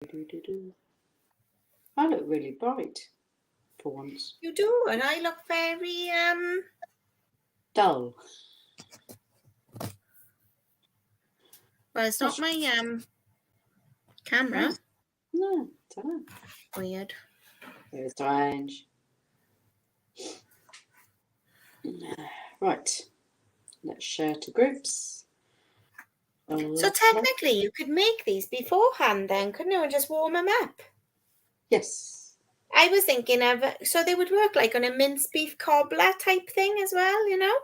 I look really bright for once. You do, and I look very dull. Well, it's not my camera. No, don't know. Weird. Very strange. Right. Let's share to groups. So technically, you could make these beforehand then, couldn't you, and just warm them up? Yes. I was thinking of, so they would work like on a minced beef cobbler type thing as well, you know?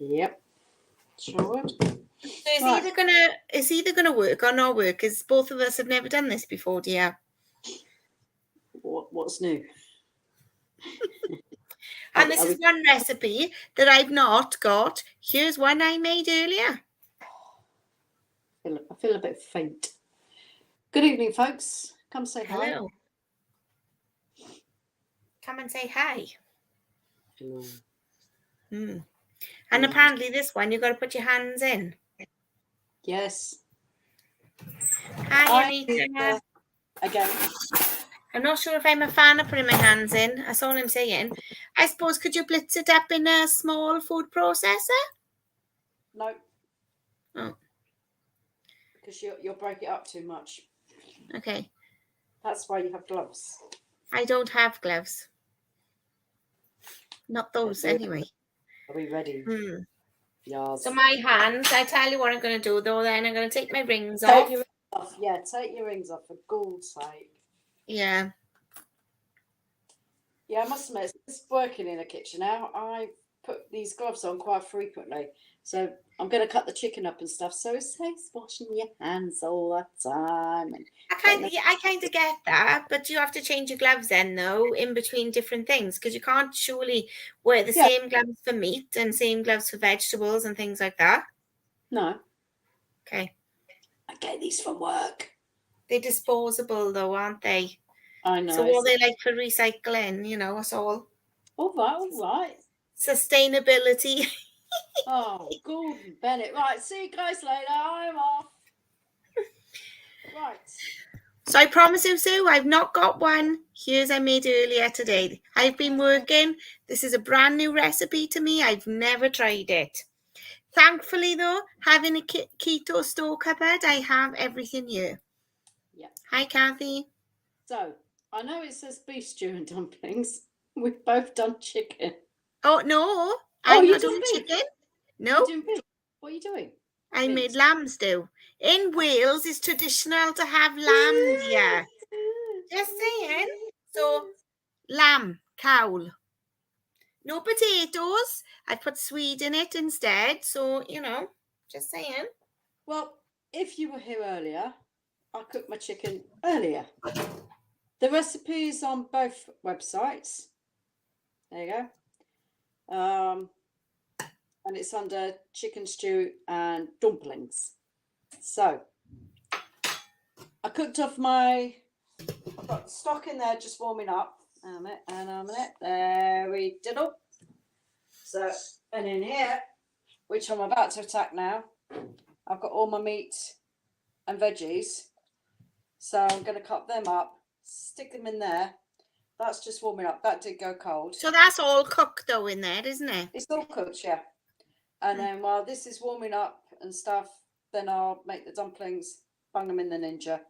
Yep. Sure would. So it's either gonna work or not work, because both of us have never done this before, dear. What's new? And this is one recipe that I've not got. Here's one I made earlier. I feel a bit faint. Good evening, folks. Come say hi. Hello. Come and say hi. Hello. And apparently this one, you've got to put your hands in. Yes. Hi, Anita. Again. I'm not sure if I'm a fan of putting my hands in. That's all I'm saying. I suppose, could you blitz it up in a small food processor? No. Oh. Because you'll break it up too much. Okay. That's why you have gloves. I don't have gloves. Not those, anyway. Are we ready? Yes. So my hands, I tell you what I'm going to do, though, then. I'm going to take my rings off. Yeah, take your rings off, for God's sake. Yeah. Yeah, I must admit, since working in a kitchen now, I put these gloves on quite frequently. So I'm going to cut the chicken up and stuff. So it saves washing your hands all the time. And I kind of get that, but you have to change your gloves then, though, in between different things, because you can't surely wear the same gloves for meat and same gloves for vegetables and things like that. No. Okay. I get these from work. They're disposable, though, aren't they? I know. So what they like for recycling, you know, it's all. All right. Sustainability. Oh, Gordon Bennett. Right, see you guys later. I'm off. Right. So I promise you, Sue, I've not got one. Here's I made earlier today. I've been working. This is a brand new recipe to me. I've never tried it. Thankfully, though, having a keto store cupboard, I have everything here. Yeah. Hi, Kathy. So, I know it says beef stew and dumplings. We've both done chicken. Oh, no. I'm not doing chicken. No. You're doing beef. What are you doing? I made lamb stew. In Wales, it's traditional to have lamb, dear. Just saying. So, lamb, cow. No potatoes. I put Swede in it instead. So, you know, just saying. Well, if you were here earlier, I cooked my chicken earlier. The recipe is on both websites. There you go. And it's under chicken stew and dumplings. So, I cooked off I've got stock in there just warming up. A minute. There we diddle. So, and in here, which I'm about to attack now, I've got all my meat and veggies. So I'm going to cut them up, stick them in there. That's just warming up. That did go cold. So that's all cooked though in there, isn't it? It's all cooked, yeah. And then while this is warming up and stuff, then I'll make the dumplings, bung them in the Ninja.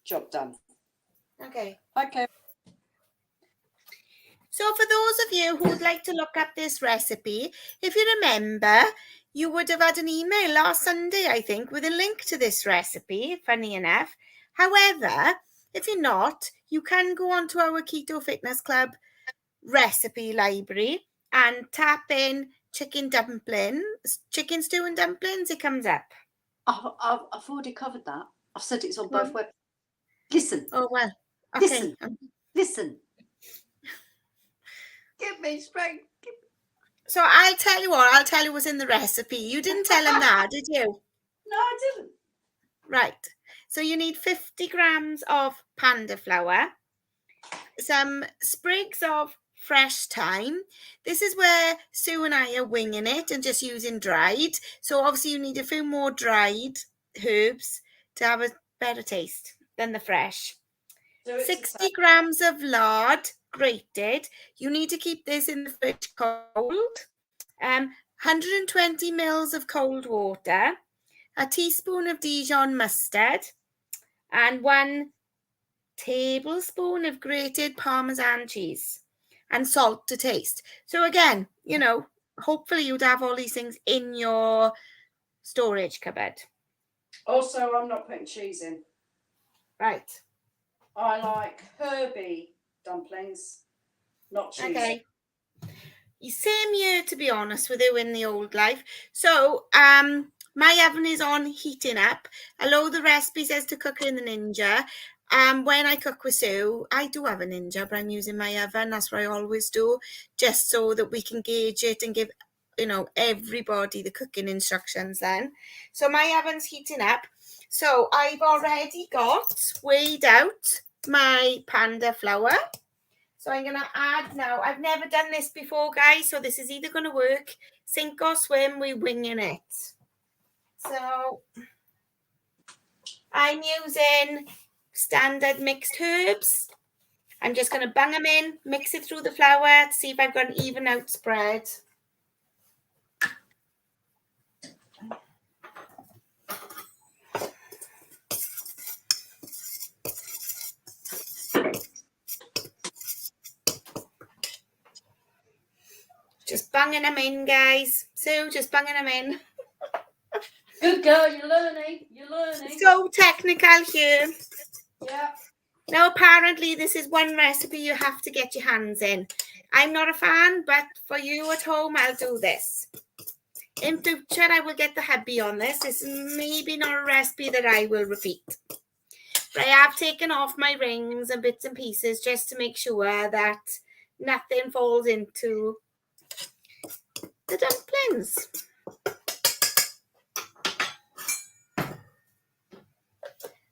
Job done. Okay. So for those of you who would like to look up this recipe, if you remember, you would have had an email last Sunday, I think, with a link to this recipe, funny enough. However, if you're not, you can go onto our Keto Fitness Club recipe library and tap in chicken stew and dumplings, it comes up. I've already covered that. I've said it's on both websites. Listen. Oh, well. Okay. Listen. Give me strength. So I'll tell you what's in the recipe. You didn't tell him that, did you? No, I didn't. Right. So you need 50 grams of panda flour, some sprigs of fresh thyme. This is where Sue and I are winging it and just using dried. So obviously you need a few more dried herbs to have a better taste. than the fresh. So it's 60 grams of lard grated. You need to keep this in the fridge cold. 120 mils of cold water, a teaspoon of Dijon mustard, and 1 tablespoon of grated Parmesan cheese, and salt to taste. So again, you know, hopefully you'd have all these things in your storage cupboard. Also, I'm not putting cheese in. Right. I like herby dumplings, not cheese. Okay. Same year, to be honest with you, in the old life. So, my oven is on heating up. Although the recipe says to cook it in the Ninja, when I cook with Sue, I do have a Ninja, but I'm using my oven. That's what I always do, just so that we can gauge it and give, you know, everybody the cooking instructions then. So my oven's heating up. So I've already got weighed out my panda flour. So I'm going to add now. I've never done this before, guys, so this is either going to work, sink or swim, we're winging it. So I'm using standard mixed herbs. I'm just going to bang them in, mix it through the flour to see if I've got an even out spread. Just banging them in, guys. Sue, just banging them in. Good girl, you're learning. You're learning. So technical here. Yeah. Now, apparently, this is one recipe you have to get your hands in. I'm not a fan, but for you at home, I'll do this. In future, I will get the hubby on this. This is maybe not a recipe that I will repeat. But I have taken off my rings and bits and pieces just to make sure that nothing falls into the dumplings.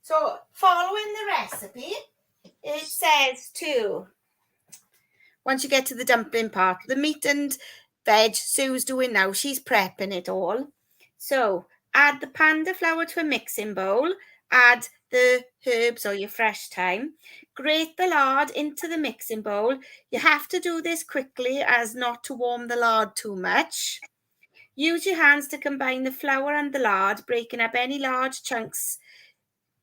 So, following the recipe, it says to, once you get to the dumpling part, the meat and veg Sue's doing now, she's prepping it all. So, add the panda flour to a mixing bowl, add the herbs or your fresh thyme, grate the lard into the mixing bowl. You have to do this quickly as not to warm the lard too much. Use your hands to combine the flour and the lard, breaking up any large chunks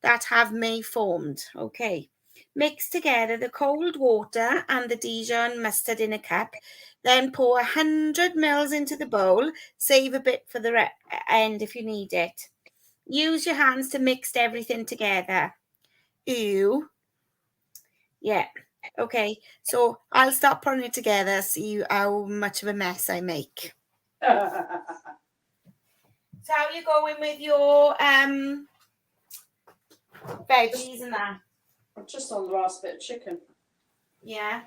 that have may formed. Okay. Mix together the cold water and the Dijon mustard in a cup. Then pour 100 mils into the bowl. Save a bit for the end if you need it. Use your hands to mix everything together. Ew. Yeah. Okay. So I'll start putting it together, see how much of a mess I make. So how are you going with your veggies and that? I'm just on the last bit of chicken. Yeah.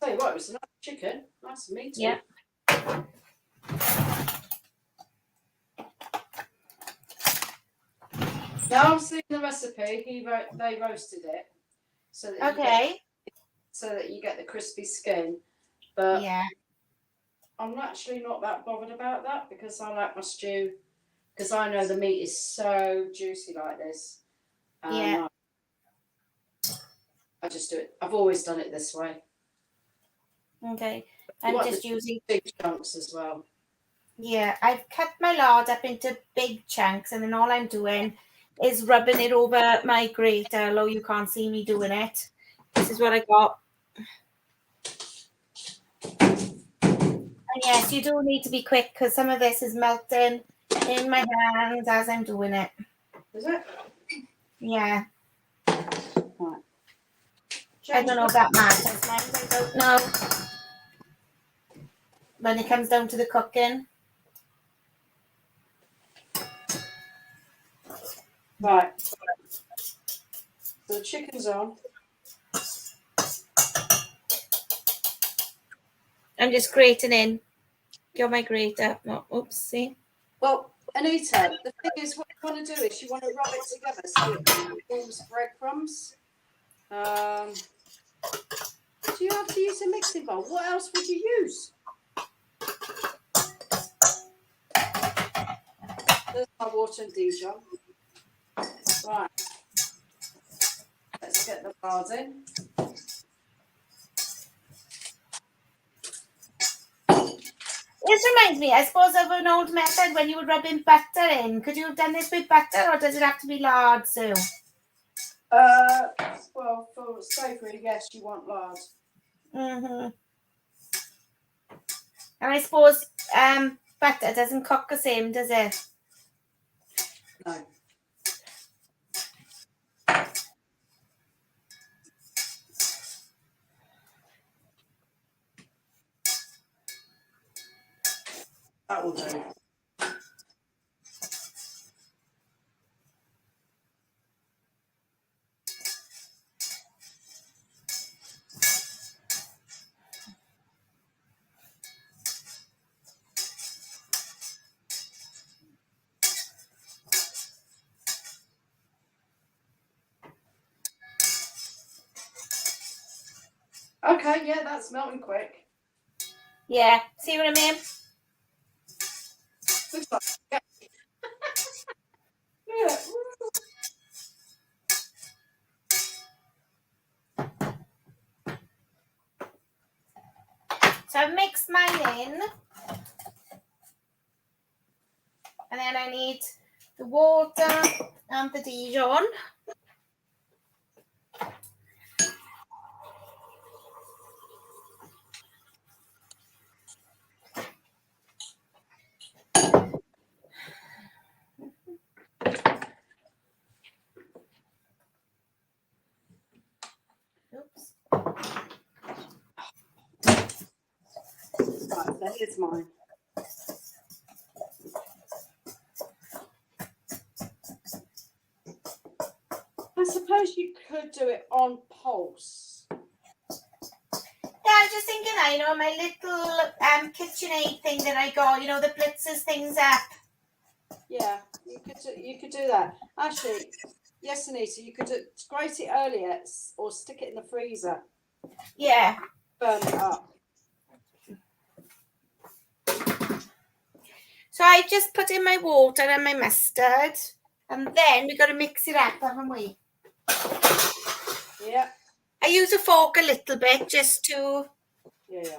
Tell you what, it was a nice chicken. Nice and meaty. Yeah. Now I'm seeing the recipe. They roasted it so that you get the crispy skin. But yeah, I'm actually not that bothered about that because I like my stew. Because I know the meat is so juicy like this. Yeah. I just do it. I've always done it this way. Okay. I'm just using big chunks as well. Yeah, I've cut my lard up into big chunks, and then all I'm doing is rubbing it over my grater, although you can't see me doing it. This is what I got. And yes, you do need to be quick because some of this is melting in my hands as I'm doing it. Is it? Yeah. Right. I don't know if that matters. I don't know. When it comes down to the cooking. Right. So the chicken's on. I'm just grating in. Got my grater. Oh, oops, see? Well, Anita, the thing is, what you want to do is you want to rub it together so it forms breadcrumbs. Do you have to use a mixing bowl? What else would you use? There's my water and Dijon. Right. get the lard in. This reminds me, I suppose, of an old method when you were rubbing butter in. Could you have done this with butter, or does it have to be lard, Sue? Well, for savoury, yes, you want lard. And I suppose butter doesn't cook the same, does it? No. That will do. Okay, yeah, that's melting quick. Yeah, see what I mean? Looks like yeah. So I've mixed mine in. And then I need the water and the Dijon. Oops. Right, so here's mine. I suppose you could do it on pulse. Yeah, I was just thinking, I know my little KitchenAid thing that I got, that blitzes things up. Yeah, you could do that. Actually, yes, Anita, you could grate it earlier or stick it in the freezer. Yeah. Burn it up. So I just put in my water and my mustard, and then we got to mix it up, haven't we? Yeah. I use a fork a little bit just to. Yeah.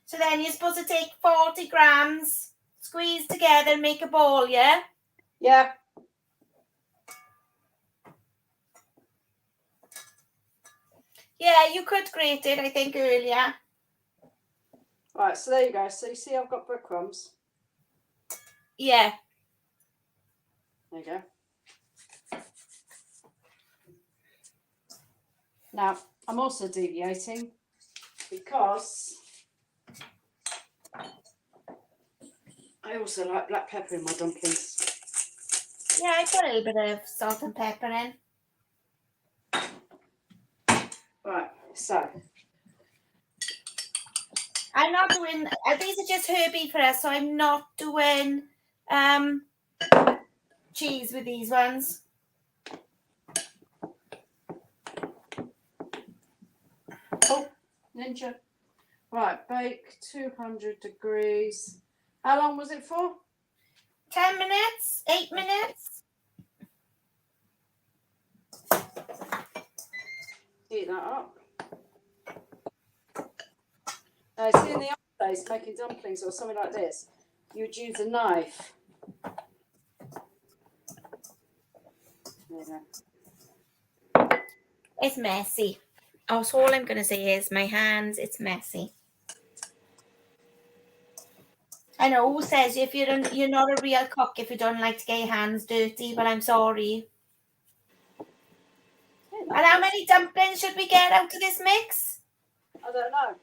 So then you're supposed to take 40 grams, squeeze together, and make a ball, yeah? Yeah. Yeah, you could grate it, I think, earlier. Right, so there you go. So you see I've got breadcrumbs. Yeah. There you go. Now, I'm also deviating because I also like black pepper in my dumplings. Yeah, I put a little bit of salt and pepper in. Right, so. I'm not doing, these are just herby for us, so I'm not doing cheese with these ones. Oh, Ninja. Right, bake 200 degrees. How long was it for? 10 minutes? 8 minutes? Heat that up. See, in the old days, making dumplings or something like this, you'd use a knife. There you go. It's messy. Oh, so all I'm going to say is my hands, it's messy. I know who says if you're not a real cook if you don't like to get your hands dirty, but I'm sorry. And how many dumplings should we get out of this mix? I don't know.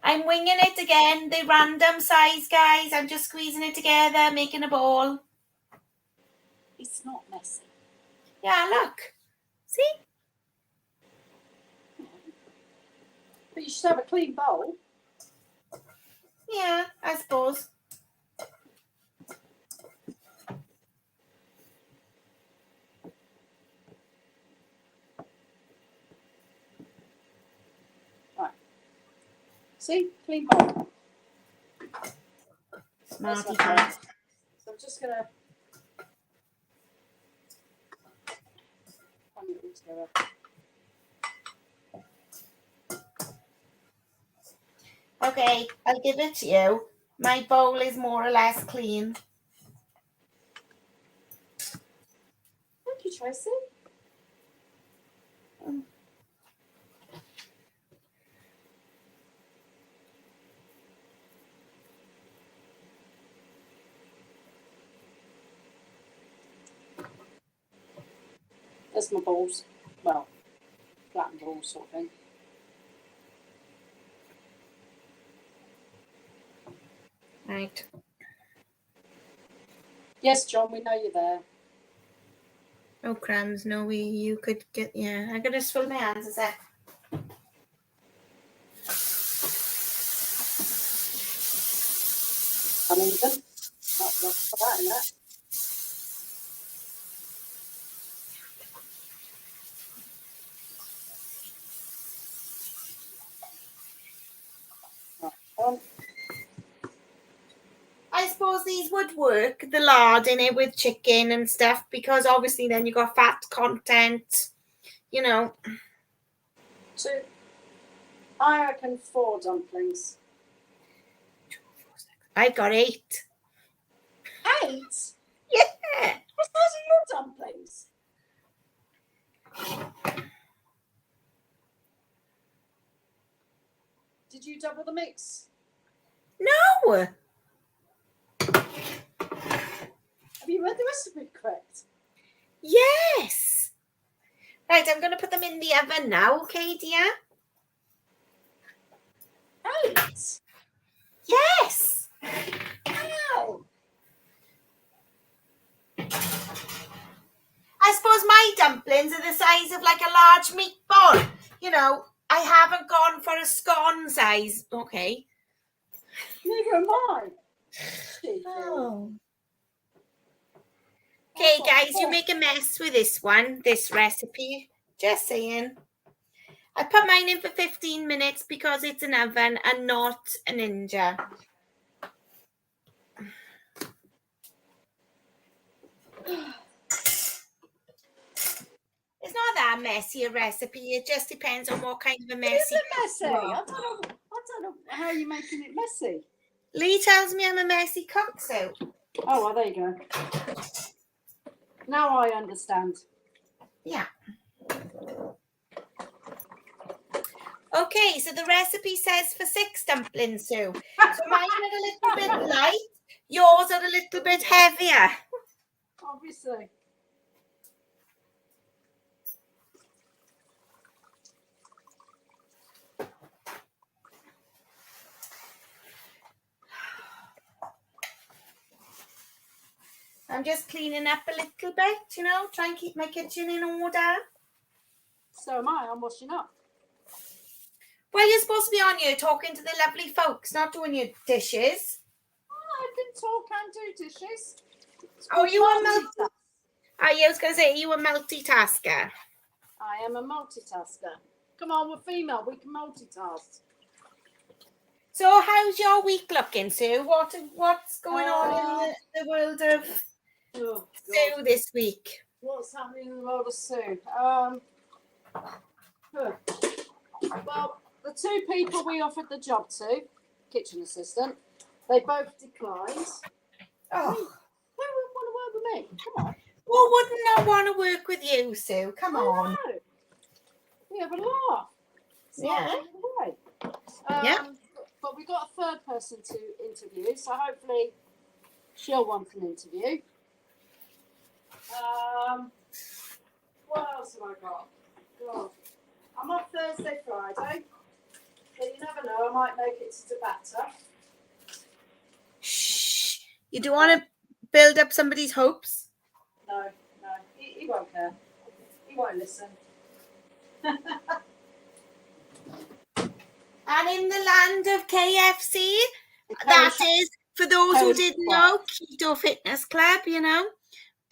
I'm winging it again, the random size, guys. I'm just squeezing it together, making a ball. It's not messy. Yeah, look. See? But you should have a clean bowl. Yeah, I suppose. See, clean bowl. Smarty That's my pants. So I'm just gonna put it all together. Okay, I'll give it to you. My bowl is more or less clean. Thank you, Tracy. There's my balls. Well, flattened balls sort of thing. Right. Yes, John, we know you're there. No crumbs, no way you could get, yeah. I'm going to fill my hands a sec. Uneven. Not for that, isn't it? Right, I suppose these would work, the lard in it with chicken and stuff, because obviously then you got fat content, you know. two. I reckon 4 dumplings. I got 8. 8? Yeah. What size are your dumplings? Did you double the mix? No. Have you read the recipe correct? Yes. Right, I'm going to put them in the oven now, okay, dear? 8? Yes. Wow. I suppose my dumplings are the size of like a large meatball. You know, I haven't gone for a scone size. Okay. Neither am I. Oh. Okay, guys, you make a mess with this one, this recipe. Just saying. I put mine in for 15 minutes because it's an oven and not a Ninja. It's not that messy a recipe. It just depends on what kind of a messy. Is it messy? I don't know how you're making it messy. Lee tells me I'm a messy cook, so. Oh, well, there you go. Now I understand. Yeah. Okay, so the recipe says for 6 dumplings, Sue. So mine are a little bit light. Yours are a little bit heavier. Obviously. I'm just cleaning up a little bit, you know, try and keep my kitchen in order. So am I. I'm washing up. Well, you're supposed to be on here talking to the lovely folks, not doing your dishes. Oh, I can talk and do dishes. Oh, you a I was going to say, you a multitasker? I am a multitasker. Come on, we're female. We can multitask. So how's your week looking, Sue? What's going on in the world of Sue this week? What's happening in the world of Sue? Well, the 2 people we offered the job to, kitchen assistant, they both declined. Oh. Who would want to work with me? Come on. Well, wouldn't I want to work with you, Sue? Come on. Know. We have a laugh. Yeah. Yeah. But we got a 3rd person to interview, so hopefully she'll want an interview. What else have I got? God. I'm off Thursday, Friday. But you never know, I might make it to Tabata. Shh. You don't want to build up somebody's hopes? No. He won't care. He won't listen. And in the land of KFC, that is, for those who didn't know, Keto Fitness Club, you know.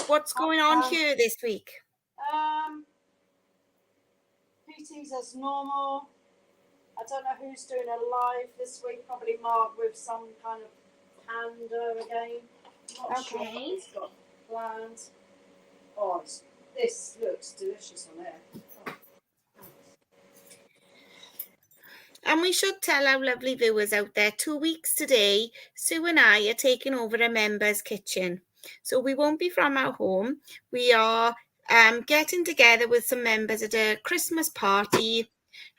What's going on here this week? PT's as normal. I don't know who's doing a live this week. Probably Mark with some kind of panda again. Not sure what Okay. he's got planned. Oh, this looks delicious on there. Oh. And we should tell our lovely viewers out there, 2 weeks today, Sue and I are taking over a member's kitchen. So we won't be from our home. We are getting together with some members at a Christmas party,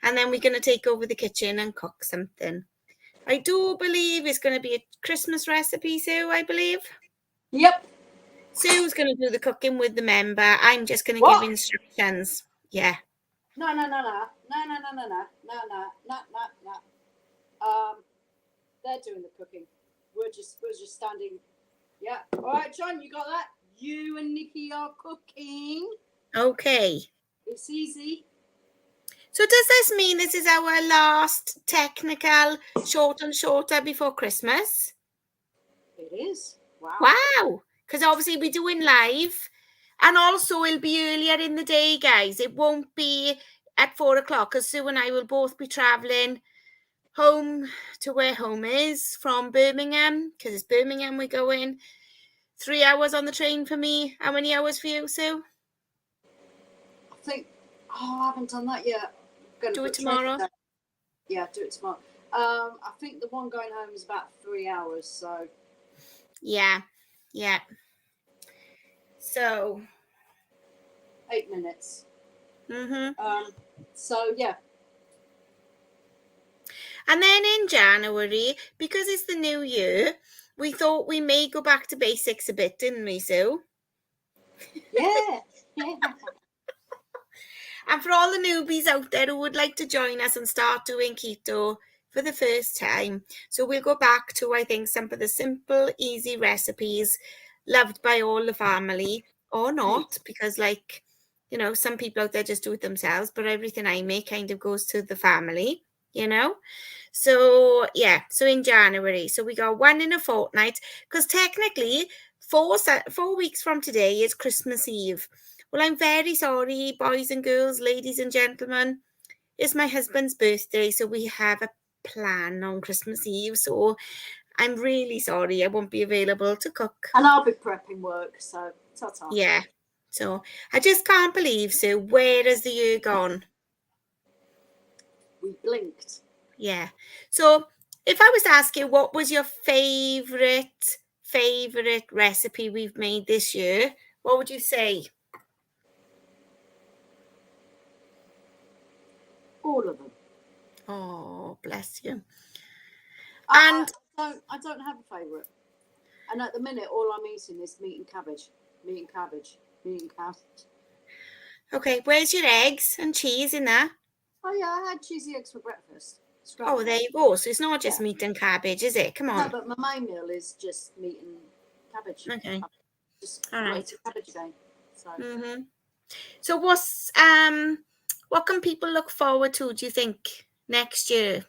and then we're going to take over the kitchen and cook something. I do believe it's going to be a Christmas recipe, Sue, I believe. Yep. Sue's going to do the cooking with the member. I'm just going to What? give instructions. Yeah. No. They're doing the cooking. We're just standing. Yeah. All right, John, you got that? You and Nikki are cooking. Okay. It's easy. So does this mean this is our last technical short and shorter before Christmas? It is. Wow. Wow. Because obviously we're doing live. And also it'll be earlier in the day, guys. It won't be at 4 o'clock because Sue and I will both be travelling home to where home is from Birmingham, because it's Birmingham we're going. 3 hours on the train for me. How many hours for you, Sue? I think. Oh, I haven't done that yet. Do it tomorrow. Yeah, do it tomorrow. I think the one going home is about 3 hours. So. Yeah. So. 8 minutes. Mm-hmm. So yeah. And then in January, because it's the new year, we thought we may go back to basics a bit, didn't we, Sue? Yeah. And for all the newbies out there who would like to join us and start doing keto for the first time, so we'll go back to, I think, some of the simple, easy recipes loved by all the family, or not, because some people out there just do it themselves, but everything I make kind of goes to the family, So yeah, so in January, so we got one in a fortnight, because technically 4 weeks from today is Christmas Eve. Well, I'm very sorry, boys and girls, ladies and gentlemen. It's my husband's birthday, so we have a plan on Christmas Eve. So I'm really sorry I won't be available to cook. And I'll be prepping work, so ta-ta. Yeah. So I just can't believe, Sue, where has the year gone? We blinked. Yeah. So if I was to ask you, what was your favorite recipe we've made this year, what would you say? All of them. Oh, bless you. I don't have a favourite. And at the minute, all I'm eating is meat and cabbage. Okay, where's your eggs and cheese in there? Oh yeah, I had cheesy eggs for breakfast. Oh, there you go. So it's not just meat and cabbage, is it? Come on. No, but my main meal is just meat and cabbage. Okay. Just all right. Cabbage again. So. Mm-hmm. So what can people look forward to, do you think, next year?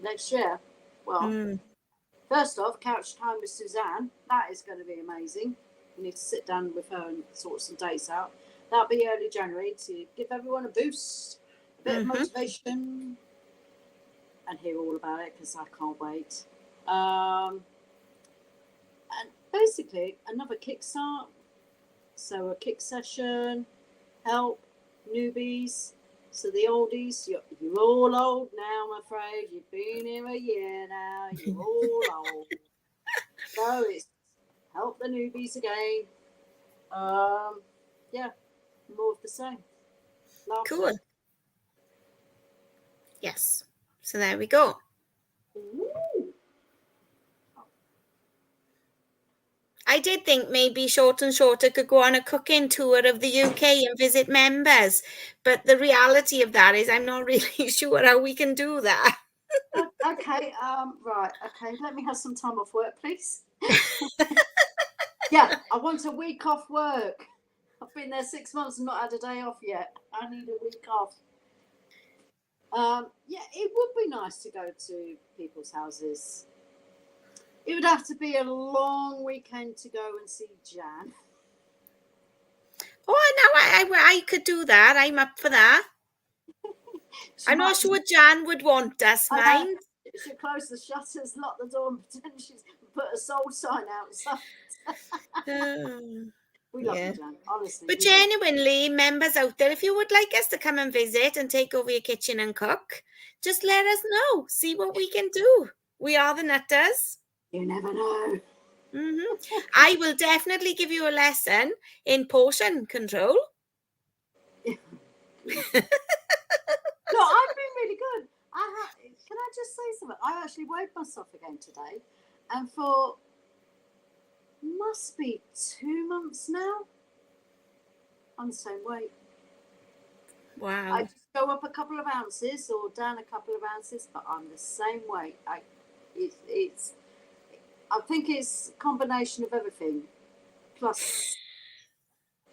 Next year? Well, first off, couch time with Suzanne. That is going to be amazing. We need to sit down with her and sort some dates out. That'll be early January to give everyone a boost, a bit of motivation, and hear all about it because I can't wait. And basically, another kickstart. So a kick session, help newbies. So the oldies, you're all old now, I'm afraid. You've been here a year now. You're all old. So it's help the newbies again. Yeah, more of the same. Laughter. Cool. Yes. So there we go. Ooh. I did think maybe Short and Shorter could go on a cooking tour of the UK and visit members. But the reality of that is I'm not really sure how we can do that. Okay, right. Okay, let me have some time off work, please. Yeah, I want a week off work. I've been there 6 months and not had a day off yet. I need a week off. Yeah, it would be nice to go to people's houses. It would have to be a long weekend to go and see Jan. Oh, no, I could do that. I'm up for that. I'm not sure Jan would want us, mind. She'll close the shutters, lock the door, and pretend she's put a sold sign outside. We love you, Jan. Honestly. But genuinely, members out there, if you would like us to come and visit and take over your kitchen and cook, just let us know. See what we can do. We are the nutters. You never know. I will definitely give you a lesson in portion control. No, I've been really good. Can I just say something? I actually weighed myself again today, and for must be 2 months now, I'm the same weight. Wow. I just go up a couple of ounces or down a couple of ounces, but I'm the same weight. I think it's a combination of everything, plus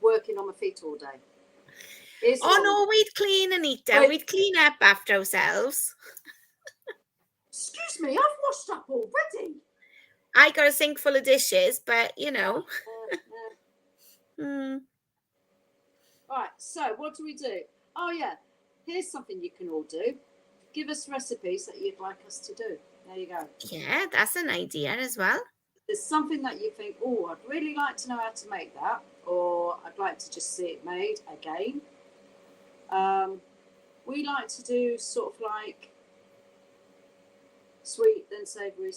working on my feet all day. No, we'd clean, Anita. We'd clean up after ourselves. Excuse me, I've washed up already. I got a sink full of dishes, but you know. Right, so what do we do? Oh yeah, here's something you can all do. Give us recipes that you'd like us to do. There you go. Yeah, that's an idea as well. There's something that you think, oh, I'd really like to know how to make that, or I'd like to just see it made again. We like to do sort of like sweet then savoury,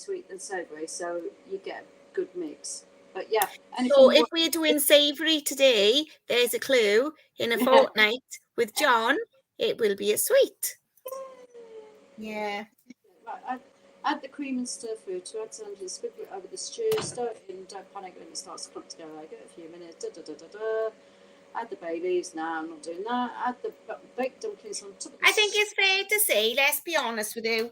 so you get a good mix. But yeah. So if we're doing savoury today, there's a clue. In a fortnight with John, it will be a sweet. Yeah. Right, add the cream and stir fry to add some to sprinkle it over the stew. Stir it in, don't panic when it starts to clump together. Give it a few minutes. Add the bay leaves. No, I'm not doing that. Add the baked dumplings on top of the I think it's fair to say, let's be honest with you,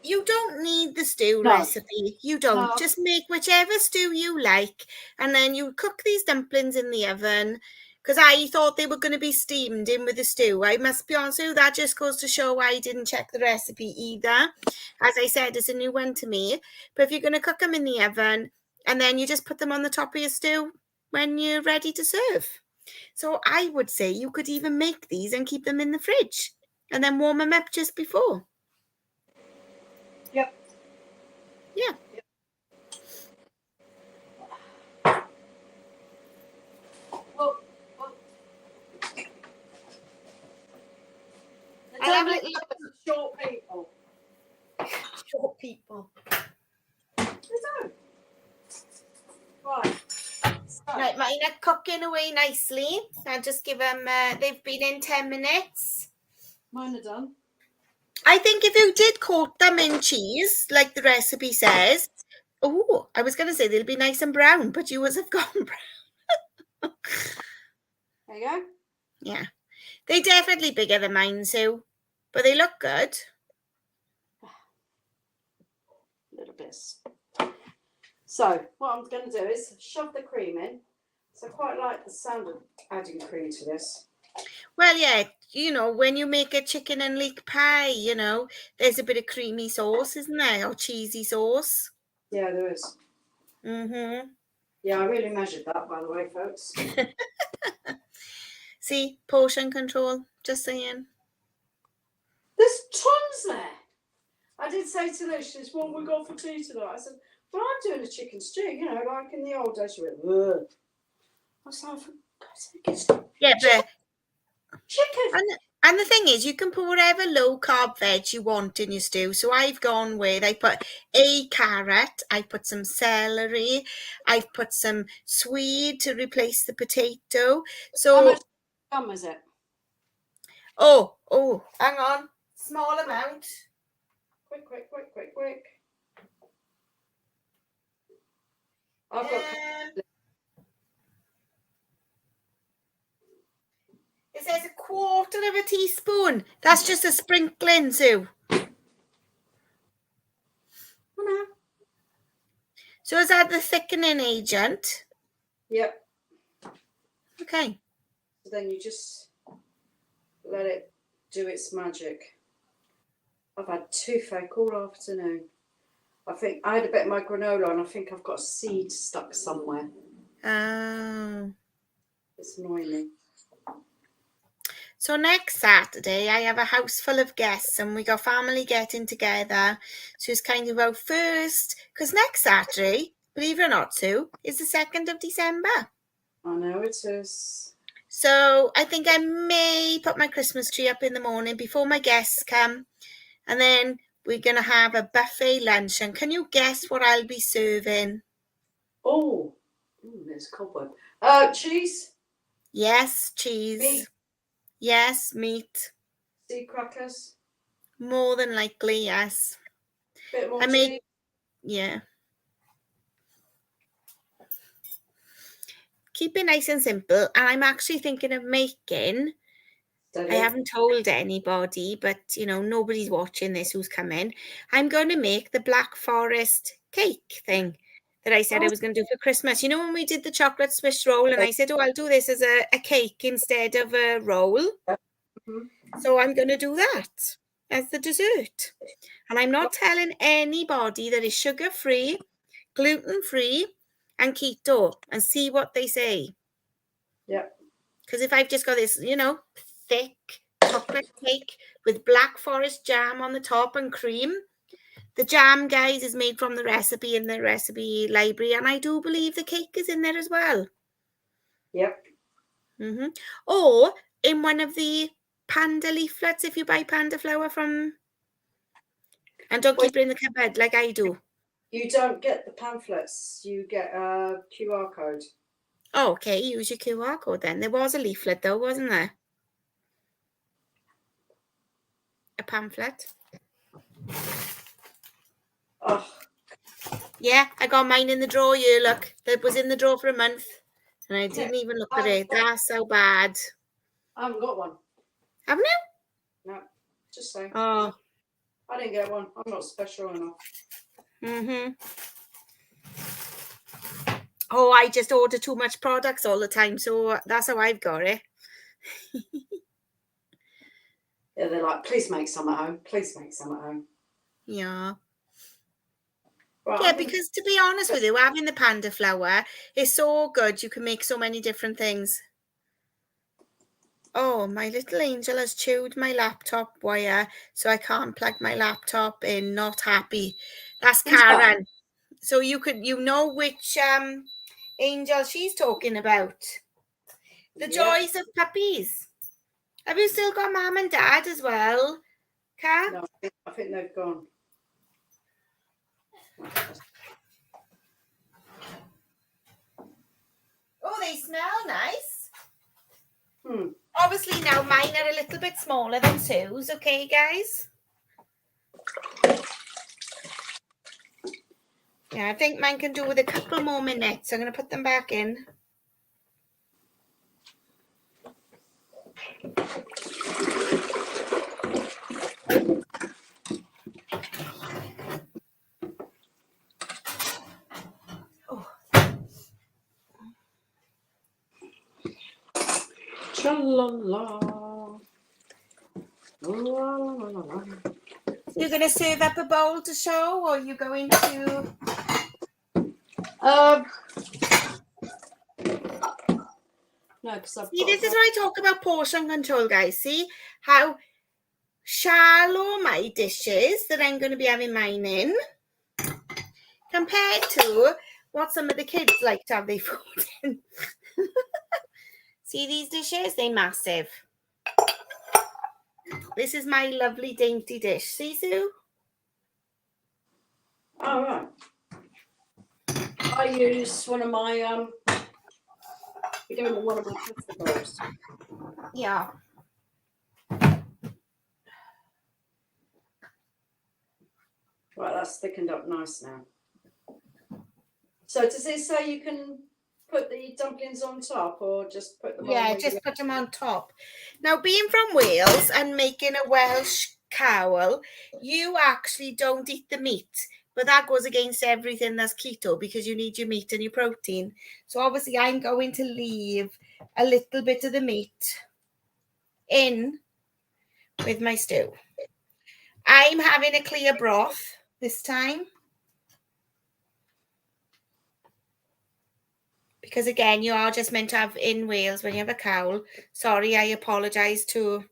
you don't need the stew recipe. You don't. No. Just make whichever stew you like, and then you cook these dumplings in the oven. Because I thought they were going to be steamed in with the stew. I must be honest with you, that just goes to show I didn't check the recipe either. As I said, it's a new one to me. But if you're going to cook them in the oven, and then you just put them on the top of your stew when you're ready to serve. So I would say you could even make these and keep them in the fridge and then warm them up just before. Yep. Yeah. Well, I have a little short people. Short people. Right. Right, mine are cooking away nicely. I'll just give them, they've been in 10 minutes. Mine are done. I think if you did coat them in cheese, like the recipe says, oh, I was going to say they'll be nice and brown, but yours have gone brown. There you go. Yeah. They're definitely bigger than mine, Sue, but they look good. A little bit. So what I'm going to do is shove the cream in. So I quite like the sound of adding cream to this. Well, yeah, you know, when you make a chicken and leek pie, you know, there's a bit of creamy sauce, isn't there? Or cheesy sauce. Yeah, there is. Mm-hmm. Yeah, I really measured that, by the way, folks. See, portion control, just saying. There's tons there. I did say to Liz, she said, what we got for tea tonight? I said, well, I'm doing a chicken stew, you know, like in the old days. She went, ugh. I was like, for God's sake, yeah, but chicken. And the thing is, you can put whatever low-carb veg you want in your stew. So I've gone with, I put a carrot, I put some celery, I've put some swede to replace the potato. So how much gum is it? Oh, hang on. Small amount. Quick. I've got it says 1/4 teaspoon. That's just a sprinkling, Sue. No. So is that the thickening agent? Yep. Okay. So then you just let it do its magic. I've had toothache all afternoon. I think I had a bit of my granola and I think I've got a seed stuck somewhere. Oh. It's annoying me. So next Saturday, I have a house full of guests and we got family getting together. So it's kind of our first, because next Saturday, believe it or not, Sue, is the 2nd of December. I know it is. So I think I may put my Christmas tree up in the morning before my guests come. And then we're going to have a buffet lunch. And can you guess what I'll be serving? Oh, there's a cobweb. Cheese, Yes, cheese. meat, Yes, meat. sea crackers, More than likely, yes. bit more I made, cheese. yeah. Keep it nice and simple. And I'm actually thinking of making, I haven't told anybody, but nobody's watching this who's coming. I'm going to make the Black Forest cake thing that I said I was going to do for Christmas. You know, when we did the chocolate Swiss roll and I said, I'll do this as a cake instead of a roll. Mm-hmm. So I'm going to do that as the dessert. And I'm not telling anybody that it's sugar-free, gluten-free, and keto, and see what they say. Yeah. Because if I've just got this, thick chocolate cake with Black Forest jam on the top and cream, the jam, guys, is made from the recipe in the recipe library, and I do believe the cake is in there as well. Yep. Mm-hmm. Or in one of the panda leaflets, if you buy panda flour from, and don't keep it in the cupboard like I do. You don't get the pamphlets. You get a QR code. Oh, okay, use your QR code then. There was a leaflet though, wasn't there? A pamphlet. Oh. Yeah, I got mine in the drawer here, look. That was in the drawer for a month. And I didn't even look at it. That's so bad. I haven't got one. Haven't you? No, just saying. Oh. I didn't get one. I'm not special enough. Mm-hmm. Oh, I just order too much products all the time, so that's how I've got it. Yeah, they're like, please make some at home. Please make some at home. Yeah. Right, yeah, because to be honest with you, having the panda flour is so good. You can make so many different things. Oh, my little angel has chewed my laptop wire, so I can't plug my laptop in. Not happy. That's Karen. So you know which angel she's talking about. The joys of puppies. Have you still got mum and dad as well, Kat? No, I think they've gone. Oh, they smell nice. Hmm. Obviously now mine are a little bit smaller than Sue's, okay, guys? Yeah, I think mine can do with a couple more minutes. I'm going to put them back in. Oh. Cha-la-la. You're going to serve up a bowl to show, or are you going to... No, because I've See, this is why I talk about portion control, guys. See how shallow my dish is that I'm going to be having mine in compared to what some of the kids like to have their food in. See these dishes? They're massive. This is my lovely dainty dish. See, Sue? Oh, right. I use one of my one of my pasta bowls. Yeah. Right, that's thickened up nice now. So does it say you can put the dumplings on top or just put them on? Yeah, just put them on top. Now, being from Wales and making a Welsh cowl, you actually don't eat the meat. But that goes against everything that's keto because you need your meat and your protein. So obviously I'm going to leave a little bit of the meat in with my stew. I'm having a clear broth this time Because again, you are just meant to have in Wales when you have a cowl. Sorry, I apologise to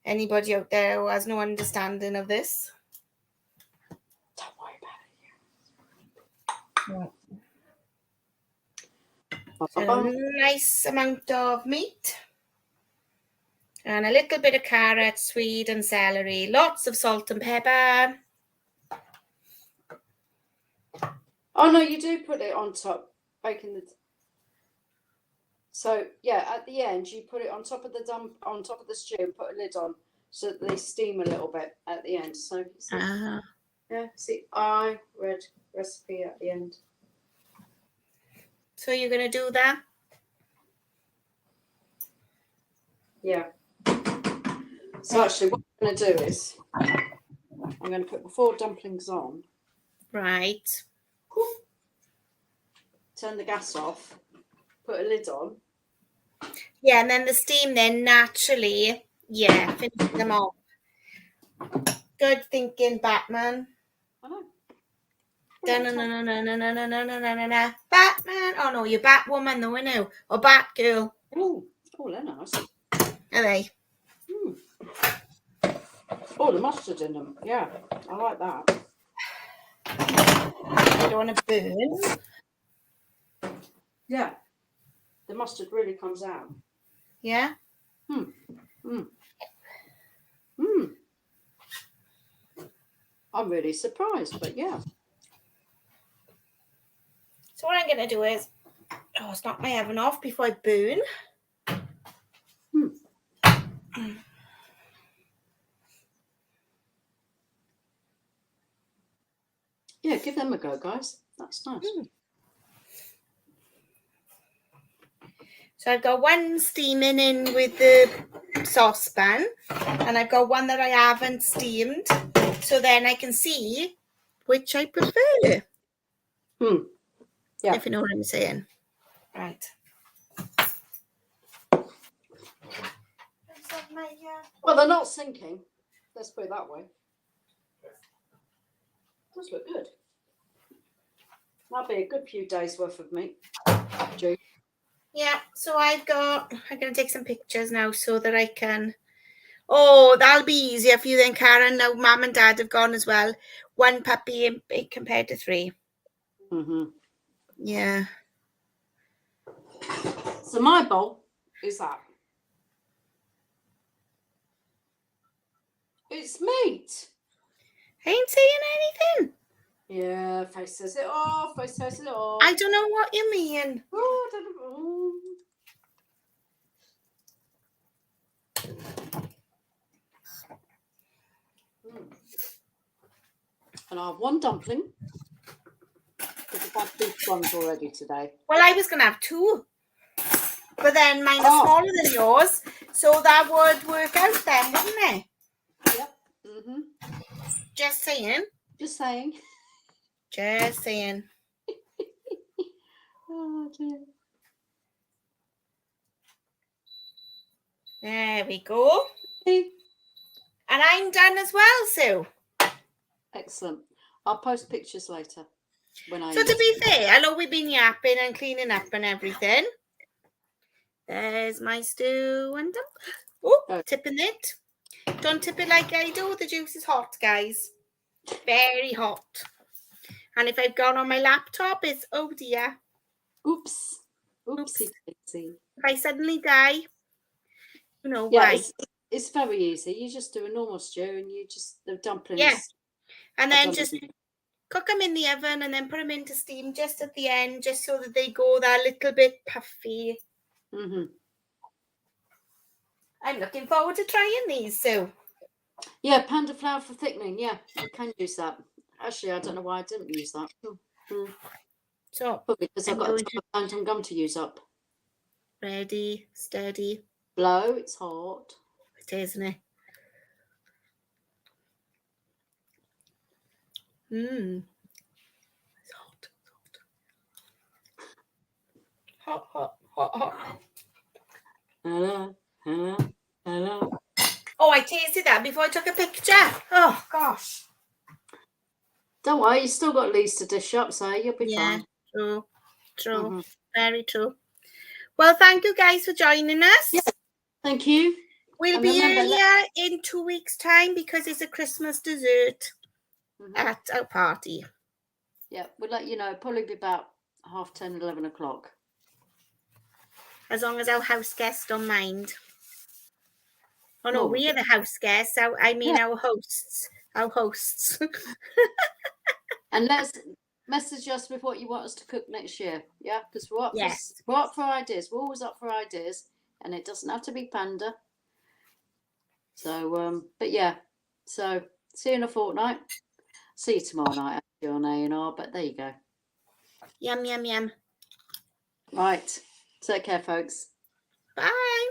anybody out there who has no understanding of this. Don't worry about it. So a nice amount of meat. And a little bit of carrot, swede and celery. Lots of salt and pepper. Oh no, you do put it on top, baking the. So yeah, at the end you put it on top of the on top of the stew and put a lid on so that they steam a little bit at the end. So yeah, see, I read recipe at the end. So you're gonna do that? Yeah. So actually, what I'm going to do is I'm going to put the 4 dumplings on. Right. Turn the gas off. Put a lid on. Yeah, and then the steam then naturally, finishes them off. Good thinking, Batman. I know. Batman. Oh no, you're Batwoman though, I know. Or Batgirl. Oh, they're nice. Are they? Oh, the mustard in them. Yeah, I like that. You don't want to burn. Yeah, the mustard really comes out. Yeah. I'm really surprised, but yeah. So what I'm going to do is, let's knock my oven off before I burn. Yeah, give them a go, guys. That's nice. So I've got one steaming in with the saucepan, and I've got one that I haven't steamed, so then I can see which I prefer. Yeah. If you know what I'm saying. Right. Well, they're not sinking. Let's put it that way. Does look good. That'll be a good few days worth of meat. Yeah, so I'm going to take some pictures now so that I can. Oh, that'll be easier for you then, Karen. Now, Mum and Dad have gone as well. 1 puppy compared to 3. Yeah. So my bowl is that. It's meat. I ain't saying anything. Yeah, face says it off. Face says it off. I don't know what you mean. Oh, I don't know. And I have 1 dumpling. Because I've had 2 ones already today. Well, I was going to have 2. But then mine are smaller than yours. So that would work out then, wouldn't it? Yep. Just saying. Just saying. Just saying. Oh, dear. There we go. Hey. And I'm done as well, Sue. Excellent. I'll post pictures later. So to be fair, I know we've been yapping and cleaning up and everything. There's my stew and tipping it. Don't tip it like I do. The juice is hot, guys. Very hot. And if I've gone on my laptop, it's oh dear. Oops. Oopsie daisy. If I suddenly die, you know why. It's very easy. You just do a normal stew and you just, the dumplings. Yeah. And then just cook them in the oven and then put them into steam just at the end, just so that they go that little bit puffy. I'm looking forward to trying these, Sue. Yeah, panda flour for thickening. Yeah, you can use that. Actually, I don't know why I didn't use that. So, probably because I've got a pound and gum to use up. Ready, steady. Blow, it's hot. It is, isn't it? It's hot. Hot, hot, hot, hot. Hello. Oh, I tasted that before I took a picture. Oh, gosh. Don't worry, you still got leaves to dish up, so you'll be fine. True. Very true. Well, thank you guys for joining us. Yeah. Thank you. We'll And be remember, earlier in 2 weeks' time because it's a Christmas dessert at our party. Yeah, we'll let you know. Probably be about 10:30, 11 o'clock. As long as our house guests don't mind. Oh no, Oh, we are the house guests. I mean our hosts. Our hosts. And let's message us with what you want us to cook next year. Yeah, because we're up for ideas. We're always up for ideas, and it doesn't have to be panda. So, but yeah. So see you in a fortnight. See you tomorrow night actually on A&R. But there you go. Yum, yum, yum. Right. Take care, folks. Bye.